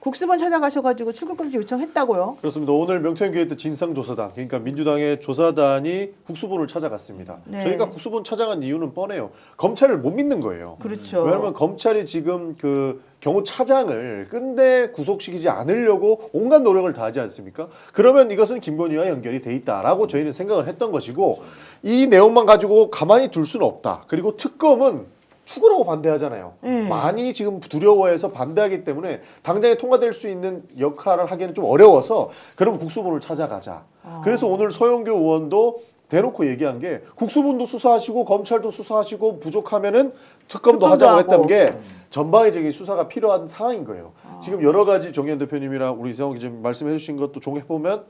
국수본 찾아가셔가지고 출국금지 요청했다고요? 그렇습니다. 오늘 명태균 진상조사단, 그러니까 민주당의 조사단이 국수본을 찾아갔습니다. 네. 저희가 국수본 찾아간 이유는 뻔해요. 검찰을 못 믿는 거예요. 그렇죠. 왜냐하면 검찰이 지금 그 경호차장을 끝내 구속시키지 않으려고 온갖 노력을 다하지 않습니까? 그러면 이것은 김건희와 연결이 돼 있다라고 저희는 생각을 했던 것이고, 이 내용만 가지고 가만히 둘 수는 없다. 그리고 특검은 추구라고 반대하잖아요. 많이 지금 두려워해서 반대하기 때문에 당장에 통과될 수 있는 역할을 하기에는 좀 어려워서, 그럼 국수본을 찾아가자. 그래서 오늘 서영교 의원도 대놓고 얘기한 게, 국수본도 수사하시고 검찰도 수사하시고 부족하면은 특검도 하자고 했던 게 전방위적인 수사가 필요한 상황인 거예요. 지금 여러 가지 정의연 대표님이랑 우리 이상호 기자님 말씀해 주신 것도 종합해보면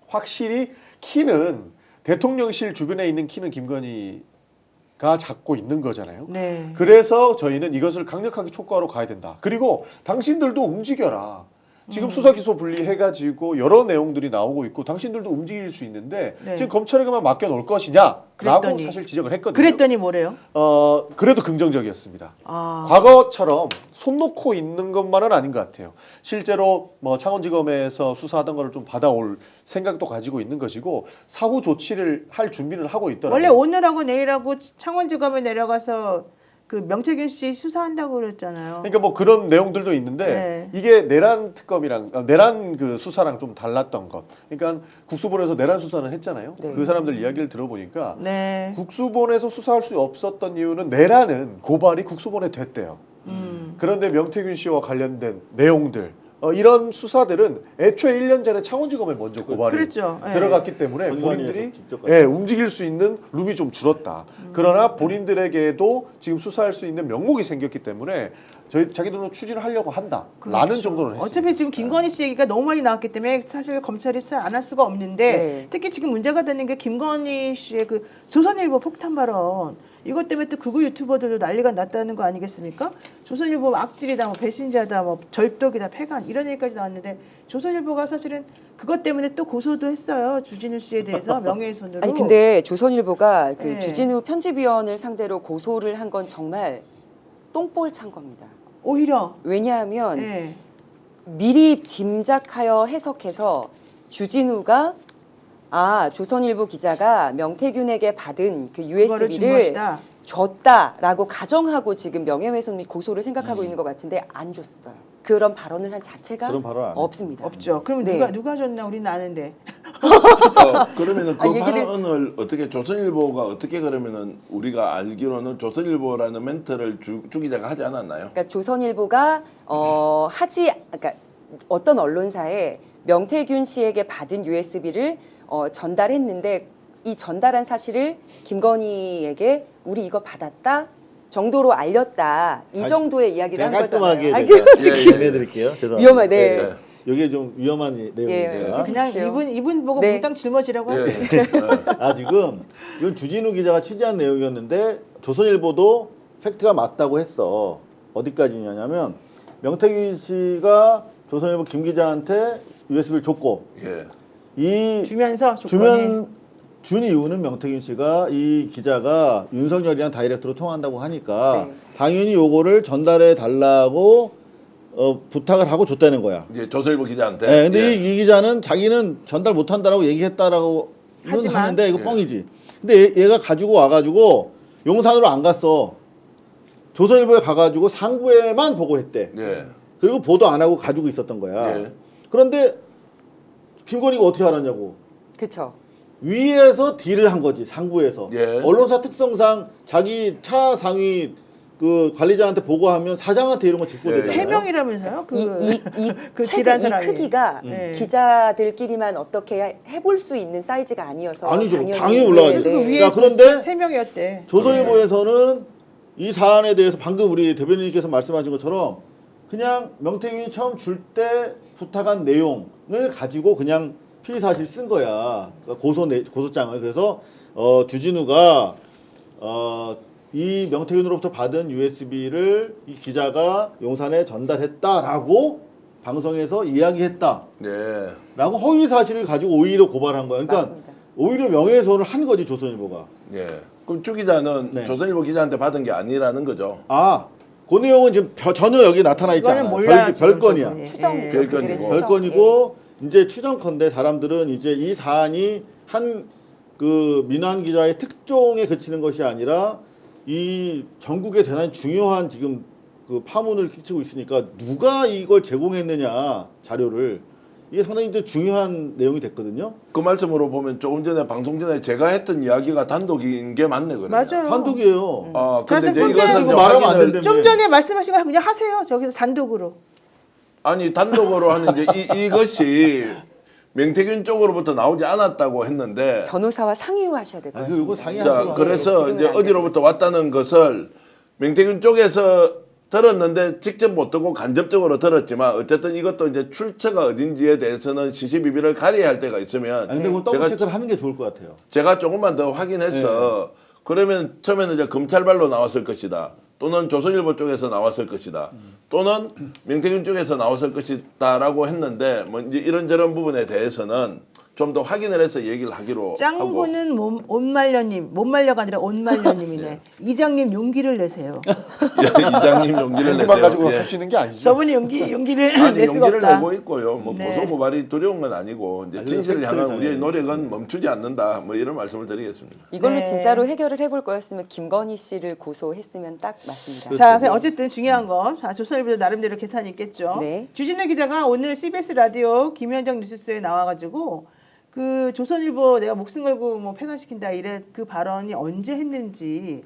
확실히 키는, 대통령실 주변에 있는 키는 김건희가 잡고 있는 거잖아요. 네. 그래서 저희는 이것을 강력하게 촉구하러 가야 된다. 그리고 당신들도 움직여라. 지금 수사 기소 분리해가지고 여러 내용들이 나오고 있고 당신들도 움직일 수 있는데 네. 지금 검찰에게만 맡겨놓을 것이냐라고 그랬더니. 사실 지적을 했거든요. 그랬더니 뭐래요? 그래도 긍정적이었습니다. 아. 과거처럼 손 놓고 있는 것만은 아닌 것 같아요. 실제로 뭐 창원지검에서 수사하던 거를 좀 받아올 생각도 가지고 있는 것이고, 사후 조치를 할 준비를 하고 있더라고요. 원래 오늘하고 내일하고 창원지검에 내려가서 그 명태균 씨 수사한다고 그랬잖아요. 그러니까 뭐 그런 내용들도 있는데 이게 내란 특검이랑 내란 그 수사랑 좀 달랐던 것. 그러니까 국수본에서 내란 수사는 했잖아요. 네. 그 사람들 이야기를 들어보니까 네. 국수본에서 수사할 수 없었던 이유는 내란은 고발이 국수본에 됐대요. 그런데 명태균 씨와 관련된 내용들, 이런 수사들은 애초에 1년 전에 창원지검에 먼저 고발이 그렇죠. 예. 들어갔기 때문에 본인들이 움직일 수 있는 룸이 좀 줄었다. 그러나 본인들에게도 지금 수사할 수 있는 명목이 생겼기 때문에 자기들은 추진을 하려고 한다라는 그렇죠. 정도는 했습니다. 어차피 지금 김건희 씨 얘기가 너무 많이 나왔기 때문에 사실 검찰이 수사 안 할 수가 없는데 네. 특히 지금 문제가 되는 게 김건희 씨의 그 조선일보 폭탄 발언, 이것 때문에 또 극우 유튜버들도 난리가 났다는 거 아니겠습니까? 조선일보 악질이다, 뭐 배신자다, 뭐 절독이다, 패간 이런 얘기까지 나왔는데 조선일보가 사실은 그것 때문에 또 고소도 했어요. 주진우 씨에 대해서 명예훼손으로. 아니 근데 조선일보가 그 네. 주진우 편집위원을 상대로 고소를 한 건 정말 똥볼 찬 겁니다. 오히려 왜냐하면 네. 미리 짐작하여 해석해서 주진우가 조선일보 기자가 명태균에게 받은 그 그거를 준 USB를 것이다. 줬다라고 가정하고 지금 명예훼손 및 고소를 생각하고 있는 것 같은데 안 줬어요. 그런 발언을 한 자체가 그런 발언 안 해요. 없습니다. 없죠. 그럼 네. 누가 줬나 우리는 아는데. 그러면은 그 얘기를- 발언을 어떻게 조선일보가 어떻게 그러면은 우리가 알기로는 조선일보라는 멘트를 주 기자가 하지 않았나요? 그러니까 조선일보가 그러니까 어떤 언론사에 명태균 씨에게 받은 USB를 전달했는데 이 전달한 사실을 김건희에게 우리 이거 받았다 정도로 알렸다 이 정도의 이야기를 한 깔끔하게 거잖아요. 제가 예, 예. 정리해드릴게요. 죄송합니다. 위험하네. 네. 이게 좀 위험한 내용인데요. 그냥 그렇죠. 이분 보고 네. 무당 짊어지라고 하세요. 지금 이건 주진우 기자가 취재한 내용이었는데 조선일보도 팩트가 맞다고 했어. 어디까지냐면 명태균 씨가 조선일보 김 기자한테 USB를 줬고 예. 이 주면서 조건이 준 이유는 명태균 씨가 이 기자가 윤석열이랑 다이렉트로 통한다고 하니까 네. 당연히 요거를 전달해 달라고 부탁을 하고 줬다는 거야. 이제 조선일보 기자한테. 네, 근데 예. 이 기자는 자기는 전달 못 한다라고 얘기했다라고 하지만, 하는데 이거 예. 뻥이지. 근데 얘가 가지고 와가지고 용산으로 안 갔어. 조선일보에 가가지고 상부에만 보고했대. 예. 그리고 보도 안 하고 가지고 있었던 거야. 예. 그런데 김건희가 어떻게 알았냐고. 그렇죠. 위에서 딜을 한 거지, 상부에서. 예. 언론사 특성상 자기 차 상위 그 관리자한테 보고하면 사장한테 이런 거 짚고 예. 되잖아요. 3명이라면서요? 그 책의 딜한 이 사람이. 크기가 네. 기자들끼리만 어떻게 해볼 수 있는 사이즈가 아니어서 아니죠. 당연히 올라가죠. 그래서 그 위에 자, 그런데 3명이었대. 조선일보에서는 이 사안에 대해서 방금 우리 대변인께서 말씀하신 것처럼 그냥 명태균이 처음 줄 때 부탁한 내용을 가지고 그냥 피의 사실 쓴 거야. 그러니까 고소장을. 그래서 주진우가 이 명태균으로부터 받은 USB를 이 기자가 용산에 전달했다라고 방송에서 이야기했다. 예. 라고 허위 사실을 가지고 오히려 고발한 거야. 그러니까 맞습니다. 오히려 명예훼손을 한 거지, 조선일보가. 예. 그럼 주 기자는 네. 조선일보 기자한테 받은 게 아니라는 거죠. 그 내용은 지금 전혀 여기 나타나 있지 이거는 않아요. 몰라요, 지금 별건이야. 저분이. 추정이죠. 예. 별건이고. 그들의 추정. 별건이고 이제 추정컨대 사람들은 이제 이 사안이 한 그 민환 기자의 특종에 그치는 것이 아니라 이 전국에 대단히 중요한 지금 그 파문을 끼치고 있으니까 누가 이걸 제공했느냐 자료를 이게 상당히 이제 중요한 내용이 됐거든요. 그 말씀으로 보면 조금 전에 방송 전에 제가 했던 이야기가 단독인 게 맞네 그러면. 맞아요. 단독이에요. 아 근데 그래서 이제 근데 이것은 이거 이제 말하면 안 확인을 된다며. 좀 전에 말씀하신 거 그냥 하세요. 저기서 단독으로. 아니 단독으로 하는 이제 이것이 명태균 쪽으로부터 나오지 않았다고 했는데 변호사와 상의하셔야 될 것 아니, 이거 같습니다. 상의하시고 자 하세요. 그래서 지금은 이제 안 어디로부터 되고 왔다는 것을 명태균 쪽에서 들었는데 직접 못 듣고 간접적으로 들었지만 어쨌든 이것도 이제 출처가 어딘지에 대해서는 시시비비를 가려야 할 때가 있으면 아니, 근데 그건 더블 체크를 하는 게 좋을 것 같아요. 제가 조금만 더 확인해서 그러면 처음에는 이제 검찰발로 나왔을 것이다. 또는 조선일보 쪽에서 나왔을 것이다. 또는 명태균 쪽에서 나왔을 것이다라고 했는데 뭐 이제 이런저런 부분에 대해서는 좀 더 확인을 해서 얘기를 하기로 하고. 짱구는 옷말려님, 못 말려가 아니라 옷말려님이네. 이장님 용기를 내세요. 이장님 용기를 용기만 내세요. 가지고 예. 할 수 있는 게 아니죠. 저분이 용기를 아니 낼 수가 용기를 없다. 내고 있고요. 뭐 네. 고소 고발이 두려운 건 아니고 이제 아니, 진실을 향한 팩트잖아요. 우리의 노력은 멈추지 않는다. 뭐 이런 말씀을 드리겠습니다. 이걸로 네. 진짜로 해결을 해볼 거였으면 김건희 씨를 고소했으면 딱 맞습니다. 자, 어쨌든 중요한 거. 자, 조선일보도 나름대로 계산이 있겠죠. 네. 주진우 기자가 오늘 CBS 라디오 김현정 뉴스에 나와가지고 그 조선일보 내가 목숨 걸고 뭐 폐간시킨다 이래 그 발언이 언제 했는지에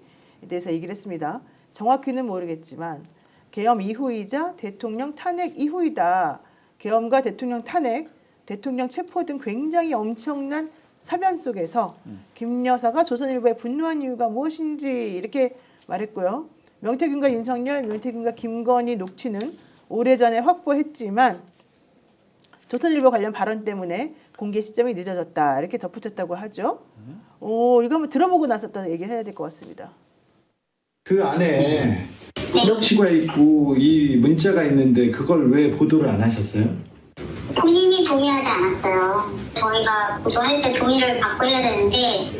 대해서 얘기를 했습니다. 정확히는 모르겠지만 계엄 이후이자 대통령 탄핵 이후이다. 계엄과 대통령 탄핵, 대통령 체포 등 굉장히 엄청난 사변 속에서 김 여사가 조선일보에 분노한 이유가 무엇인지 이렇게 말했고요. 명태균과 윤석열, 명태균과 김건희 녹취는 오래전에 확보했지만 조선일보 관련 발언 때문에 공개 시점이 늦어졌다 이렇게 덧붙였다고 하죠. 오, 이거 한번 들어보고 나서 또 얘기를 해야 될 것 같습니다. 그 안에 녹취가 있고 이 문자가 있는데 그걸 왜 보도를 안 하셨어요? 본인이 동의하지 않았어요. 저희가 보도할 때 동의를 받고 해야 되는데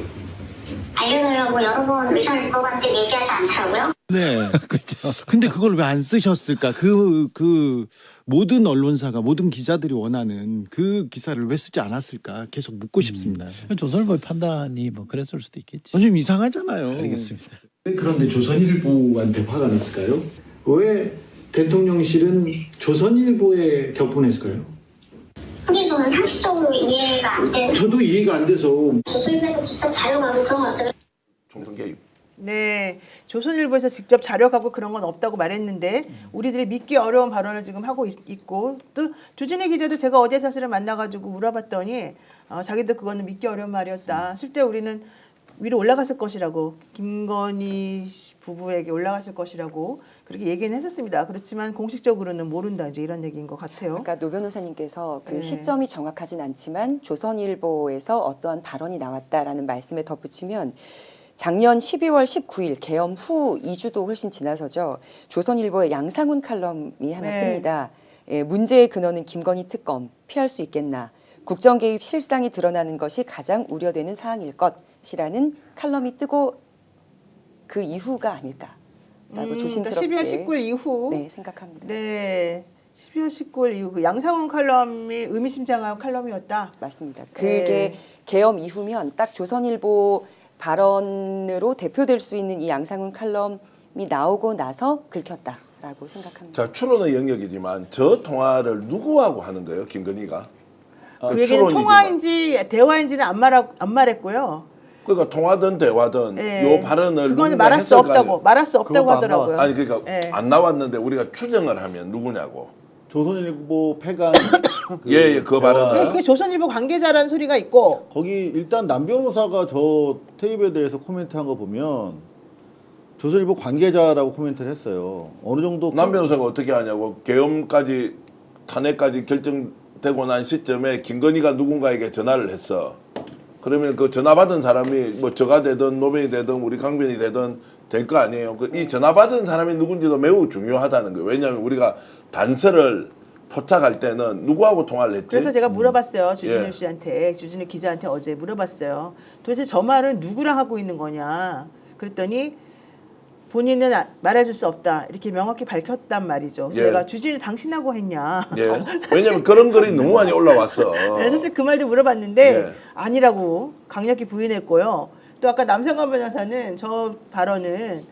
알려놓으려고 여러 번 의사일보한테 얘기하지 않더라고요. 네, 그렇죠. 근데 그걸 왜 안 쓰셨을까? 그 모든 언론사가 모든 기자들이 원하는 그 기사를 왜 쓰지 않았을까? 계속 묻고 싶습니다. 조선일보의 판단이 뭐 그랬을 수도 있겠지. 좀 이상하잖아요. 알겠습니다. 그런데 조선일보한테 화가 났을까요? 왜 대통령실은 조선일보에 격분했을까요? 그게 저는 상식적으로 이해가 안 돼요. 저도 이해가 안 돼서 조선일보에서 직접 자료가고 그런 거 없어요. 총선 개입. 네, 조선일보에서 직접 자료하고 그런 건 없다고 말했는데 우리들이 믿기 어려운 발언을 지금 하고 있고 또 주진희 기자도 제가 어제 사실을 만나가지고 물어봤더니 자기도 그거는 믿기 어려운 말이었다. 실제 우리는 위로 올라갔을 것이라고 김건희 부부에게 올라갔을 것이라고 그렇게 얘기는 했었습니다. 그렇지만 공식적으로는 모른다 이제 이런 얘기인 것 같아요. 아까 노 변호사님께서 그 네. 시점이 정확하진 않지만 조선일보에서 어떠한 발언이 나왔다라는 말씀에 덧붙이면 작년 12월 19일 계엄 후 2주도 훨씬 지나서죠. 조선일보의 양상훈 칼럼이 하나 네. 뜹니다. 예, 문제의 근원은 김건희 특검, 피할 수 있겠나. 국정 개입 실상이 드러나는 것이 가장 우려되는 사항일 것이라는 칼럼이 뜨고 그 이후가 아닐까라고 조심스럽게 12월 19일 이후 네, 생각합니다. 네, 12월 19일 이후 그 양상훈 칼럼이 의미심장한 칼럼이었다. 맞습니다. 그게 네. 계엄 이후면 딱 조선일보 발언으로 대표될 수 있는 이 양상훈 칼럼이 나오고 나서 긁혔다라고 생각합니다. 자 추론의 영역이지만 저 통화를 누구하고 하는 거예요? 김건희가? 그 얘기는 통화인지 대화인지는 안 말했고요. 그러니까 통화든 대화든 네. 요 발언을 그거는 누군가 말할 수 했을 거 아니에요. 없다고 말할 수 없다고 그것도 안 하더라고요. 아니 그러니까 네. 안 나왔는데 우리가 추정을 하면 누구냐고. 조선일보 폐간 예, 그 발언을. 그게 조선일보 관계자라는 소리가 있고 거기 일단 남 변호사가 저 테이프에 대해서 코멘트한 거 보면 조선일보 관계자라고 코멘트를 했어요. 어느 정도 남 변호사가 어떻게 하냐고 계엄까지 탄핵까지 결정되고 난 시점에 김건희가 누군가에게 전화를 했어. 그러면 그 전화 받은 사람이 뭐 저가 되든 노변이 되든 우리 강변이 되든 될 거 아니에요. 이 전화 받은 사람이 누군지도 매우 중요하다는 거예요. 왜냐하면 우리가 단서를 포착할 때는 누구하고 통화를 했지? 그래서 제가 물어봤어요. 주진우 예. 씨한테, 주진우 기자한테 어제 물어봤어요. 도대체 저 말은 누구랑 하고 있는 거냐? 그랬더니 본인은 말해줄 수 없다 이렇게 명확히 밝혔단 말이죠. 그래서 예. 내가 주진우 당신하고 했냐. 예. 왜냐면 그런 글이 너무 많이 올라왔어. 네, 사실 그 말도 물어봤는데 예. 아니라고 강력히 부인했고요. 또 아까 남성관 변호사는 저 발언은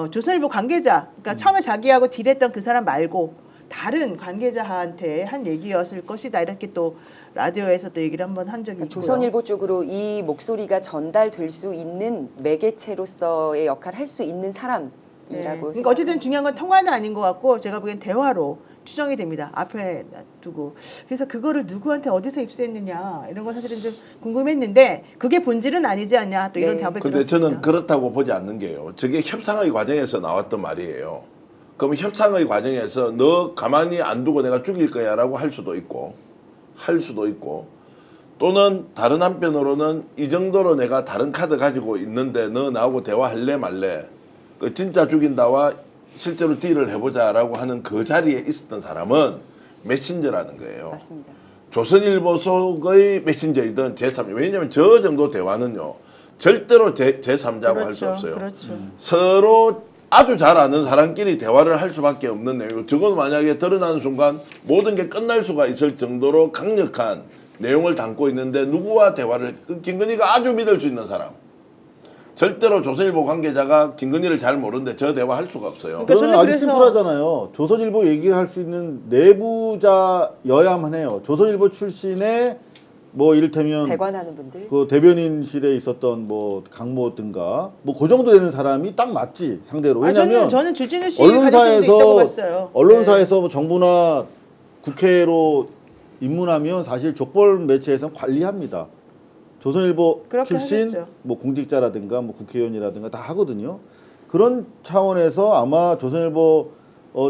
조선일보 관계자, 그러니까 처음에 자기하고 딜했던 그 사람 말고 다른 관계자한테 한 얘기였을 것이다 이렇게 또 라디오에서 또 얘기를 한번 한 적이 있고요. 조선일보 쪽으로 이 목소리가 전달될 수 있는 매개체로서의 역할을 할 수 있는 사람이라고 네. 그러니까 생각합니다. 어쨌든 중요한 건 통화는 아닌 것 같고 제가 보기엔 대화로 추정이 됩니다. 앞에 두고. 그래서 그거를 누구한테 어디서 입수했느냐 이런 건 사실은 좀 궁금했는데 그게 본질은 아니지 않냐 또 이런 네. 답을 근데 들었습니다. 저는 그렇다고 보지 않는 게요. 저게 협상의 과정에서 나왔던 말이에요. 그럼 협상의 과정에서 너 가만히 안 두고 내가 죽일 거야라고 할 수도 있고 또는 다른 한편으로는 이 정도로 내가 다른 카드 가지고 있는데 너 나하고 대화할래 말래 그 진짜 죽인다와 실제로 딜을 해보자라고 하는 그 자리에 있었던 사람은 메신저라는 거예요. 맞습니다. 조선일보 속의 메신저이든 제3, 왜냐하면 저 정도 대화는요 절대로 제3자고 할 수 없어요. 그렇죠. 서로 아주 잘 아는 사람끼리 대화를 할 수밖에 없는 내용이고 적어도 만약에 드러나는 순간 모든 게 끝날 수가 있을 정도로 강력한 내용을 담고 있는데 누구와 대화를 김건희가 아주 믿을 수 있는 사람 절대로 조선일보 관계자가 김건희를 잘 모르는데 저 대화할 수가 없어요. 그러니까 그러면 저는 아주 그래서- 심플하잖아요. 조선일보 얘기를 할 수 있는 내부자여야만 해요. 조선일보 출신의 뭐 이를테면 대관하는 분들. 그 대변인실에 있었던 뭐 강모든가 뭐 그 정도 되는 사람이 딱 맞지 상대로. 왜냐하면 저는 주진우 씨 가능성도 있다고 봤어요. 언론사에서 뭐 정부나 국회로 입문하면 사실 족벌 매체에서는 관리합니다. 조선일보 그렇게 출신 하겠죠. 뭐 공직자라든가 뭐 국회의원이라든가 다 하거든요. 그런 차원에서 아마 조선일보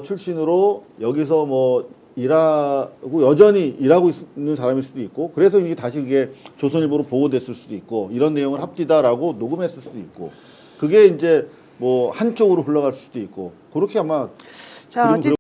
출신으로 여기서 뭐 일하고 여전히 일하고 있는 사람일 수도 있고 그래서 이게 다시 그게 조선일보로 보고됐을 수도 있고 이런 내용을 합디다라고 녹음했을 수도 있고 그게 이제 뭐 한쪽으로 흘러갈 수도 있고 그렇게 아마 자, 그리고 어쨌든